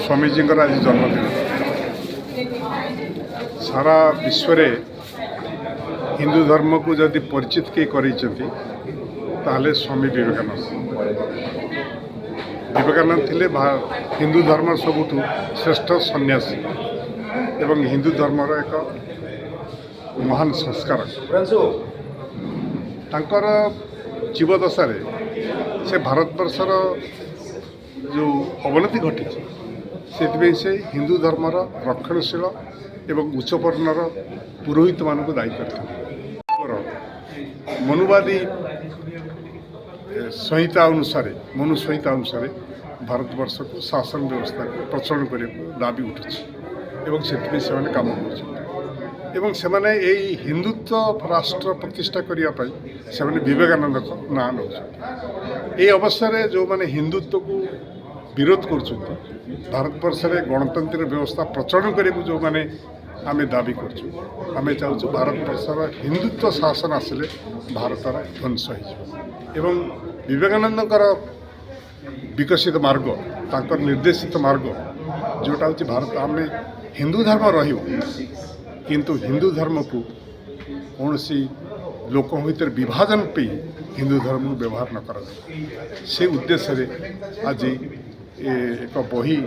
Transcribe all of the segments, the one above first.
स्वामीजीଙ୍କର ଆଜି ଜନ୍ମଦିନ। ସାରା ବିଶ୍ୱରେ ହିନ୍ଦୁ ଧର୍ମକୁ ଯଦି ପରିଚିତ କିଏ କରିଛନ୍ତି ତାହେଲେ ସ୍ୱାମୀ ବିବେକାନନ୍ଦ। ବିବେକାନନ୍ଦ ଥିଲେ ହିନ୍ଦୁ ଧର୍ମର ସବୁଠୁ ଶ୍ରେଷ୍ଠ ସନ୍ନ୍ୟାସୀ ଏବଂ ହିନ୍ଦୁ ଧର୍ମର ଏକ ମହାନ ସଂସ୍କାରକ। ତାଙ୍କର ଜୀବଦଶାରେ ସେ ଭାରତବର୍ଷର ଯେଉଁ ଅବନତି ଘଟିଛି ସେଥିପାଇଁ ସେ ହିନ୍ଦୁ ଧର୍ମର ରକ୍ଷଣଶୀଳ ଏବଂ ଉଚ୍ଚବର୍ଣ୍ଣର ପୁରୋହିତମାନଙ୍କୁ ଦାୟୀ କରିଥିଲେ। ମନୁବାଦୀ ସଂହିତା ଅନୁସାରେ ମନୁସଂହିତା ଅନୁସାରେ ଭାରତବର୍ଷକୁ ଶାସନ ବ୍ୟବସ୍ଥାକୁ ପ୍ରଚଳନ କରିବାକୁ ଦାବି ଉଠୁଛି ଏବଂ ସେଥିପାଇଁ ସେମାନେ କାମ କରୁଛନ୍ତି ଏବଂ ସେମାନେ ଏହି ହିନ୍ଦୁତ୍ୱ ରାଷ୍ଟ୍ର ପ୍ରତିଷ୍ଠା କରିବା ପାଇଁ ସେମାନେ ବିବେକାନନ୍ଦଙ୍କ ନାଁ ନେଉଛନ୍ତି। ଏହି ଅବସ୍ଥାରେ ଯେଉଁମାନେ ହିନ୍ଦୁତ୍ୱକୁ ବିରୋଧ କରୁଛନ୍ତି, ଭାରତବର୍ଷରେ ଗଣତନ୍ତ୍ର ବ୍ୟବସ୍ଥା ପ୍ରଚଳନ କରିବାକୁ ଯେଉଁମାନେ ଆମେ ଦାବି କରୁଛୁ, ଆମେ ଚାହୁଁଛୁ ଭାରତବର୍ଷର ହିନ୍ଦୁତ୍ୱ ଶାସନ ଆସିଲେ ଭାରତର ଧ୍ୱଂସ ହୋଇଯିବ ଏବଂ ବିବେକାନନ୍ଦଙ୍କର ବିକଶିତ ମାର୍ଗ, ତାଙ୍କର ନିର୍ଦ୍ଦେଶିତ ମାର୍ଗ ଯେଉଁଟା ହେଉଛି ଭାରତ ଆମେ ହିନ୍ଦୁ ଧର୍ମ ରହିବ କିନ୍ତୁ ହିନ୍ଦୁ ଧର୍ମକୁ କୌଣସି ଲୋକଙ୍କ ଭିତରେ ବିଭାଜନ ପାଇଁ ହିନ୍ଦୁ ଧର୍ମକୁ ବ୍ୟବହାର ନ କରାଯାଏ, ସେ ଉଦ୍ଦେଶ୍ୟରେ ଆଜି ଏକ ବହି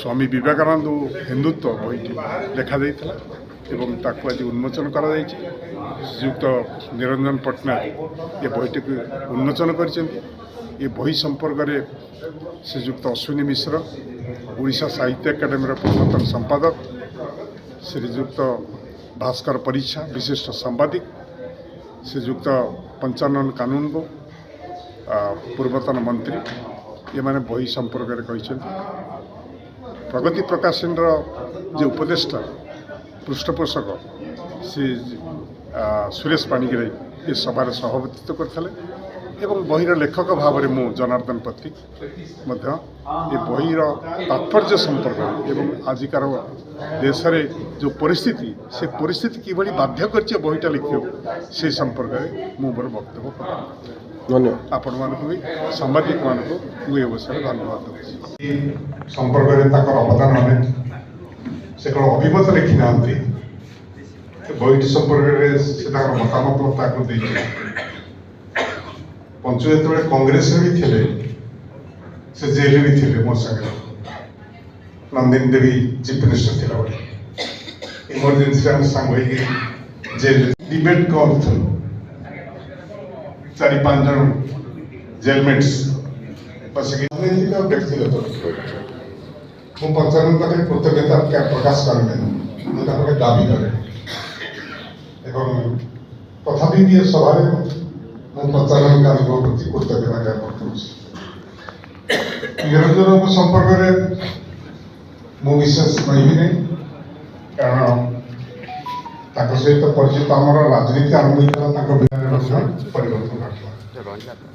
ସ୍ୱାମୀ ବିବେକାନନ୍ଦ ଓ ହିନ୍ଦୁତ୍ୱ ବହିଟି ଲେଖାଯାଇଥିଲା ଏବଂ ତାକୁ ଆଜି ଉନ୍ମୋଚନ କରାଯାଇଛି। ଶ୍ରୀଯୁକ୍ତ ନିରଞ୍ଜନ ପଟ୍ଟନାୟକ ଏ ବହିଟିକୁ ଉନ୍ମୋଚନ କରିଛନ୍ତି। ଏ ବହି ସମ୍ପର୍କରେ ଶ୍ରୀଯୁକ୍ତ ଅଶ୍ୱିନୀ ମିଶ୍ର, ଓଡ଼ିଶା ସାହିତ୍ୟ ଏକାଡେମୀର ପୂର୍ବତନ ସମ୍ପାଦକ, ଶ୍ରୀଯୁକ୍ତ ଭାସ୍କର ପରିଚ୍ଛା ବିଶିଷ୍ଟ ସାମ୍ବାଦିକ, ଶ୍ରୀଯୁକ୍ତ ପଞ୍ଚାନନ କାନୁନଗୋ ପୂର୍ବତନ ମନ୍ତ୍ରୀ, ଏମାନେ ବହି ସମ୍ପର୍କରେ କହିଛନ୍ତି। ପ୍ରଗତି ପ୍ରକାଶନର ଯେ ଉପଦେଷ୍ଟା ପୃଷ୍ଠପୋଷକ ଶ୍ରୀ ସୁରେଶ ପାଣିଗ୍ରାହୀ ଏ ସଭାରେ ସଭାପତିତ୍ୱ କରିଥିଲେ ଏବଂ ବହିର ଲେଖକ ଭାବରେ ମୁଁ ଜନାର୍ଦ୍ଦନ ପତ୍ରିକ ମଧ୍ୟ ଏ ବହିର ତାତ୍ପର୍ଯ୍ୟ ସମ୍ପର୍କରେ ଏବଂ ଆଜିକାର ଦେଶରେ ଯେଉଁ ପରିସ୍ଥିତି, ସେ ପରିସ୍ଥିତି କିଭଳି ବାଧ୍ୟ କରିছে ବହିଟା ଲେଖିବାକୁ ସେ ସମ୍ପର୍କରେ ମୁଁ ମୋର ବକ୍ତବ୍ୟ ପ୍ରଦାନ କରିଛି। ଧନ୍ୟବାଦ। ଆପଣମାନଙ୍କୁ ବି ସାମ୍ବାଦିକମାନଙ୍କୁ ମୁଁ ଏ ଅବସରରେ ଧନ୍ୟବାଦ ଦେଉଛି। ସମ୍ପର୍କରେ ତାଙ୍କର ଅବଦାନ ଅନେକ। ସେ କ'ଣ ଅଭିମତ ଲେଖି ନାହାନ୍ତି, ବହିଟି ସମ୍ପର୍କରେ ସେ ତାଙ୍କର ମତାମତ ତାକୁ ଦେଇଛନ୍ତି। ପଞ୍ଚୁ ଯେତେବେଳେ କଂଗ୍ରେସରେ ବି ଥିଲେ, ସେ ଜେଲରେ ବି ଥିଲେ ମୋ ସାଙ୍ଗରେ। ନନ୍ଦିନୀ ଦେବୀ ଚିଫ୍ ମିନିଷ୍ଟର ଥିଲା ବେଳେ ଇମର୍ଜେନ୍ସିରେ ଆମେ ସାଙ୍ଗ ହେଇକି ଜେଲରେ ଡିବେଟ୍ କରୁଥିଲୁ। 4-5 ଜଣ ଜେଲମେଟ୍ସ ବସିକି ବ୍ୟକ୍ତିଗତ ମୁଁ ପଞ୍ଚାନନ ପାଖରେ କୃତଜ୍ଞତା ପ୍ରକାଶ କରିନି, ମୁଁ ତାପରେ ଦାବି କରେ ଏବଂ ତଥାପି ବି ଏ ସଭାରେ ମୁଁ ପଞ୍ଚାନନଙ୍କ ପ୍ରତି କୃତଜ୍ଞତା ଜ୍ଞାପନ କରୁଛି। ନିରଞ୍ଜନଙ୍କ ସମ୍ପର୍କରେ ମୁଁ ବିଶେଷ କହିବି ନାହିଁ, କାରଣ ତାଙ୍କ ସହିତ ପରିଚିତ ଆମର ରାଜନୀତି ଆରମ୍ଭ ହୋଇଥିଲା, ତାଙ୍କ ବିଷୟରେ ମଧ୍ୟ ପରିବର୍ତ୍ତନ ଘଟିଲା।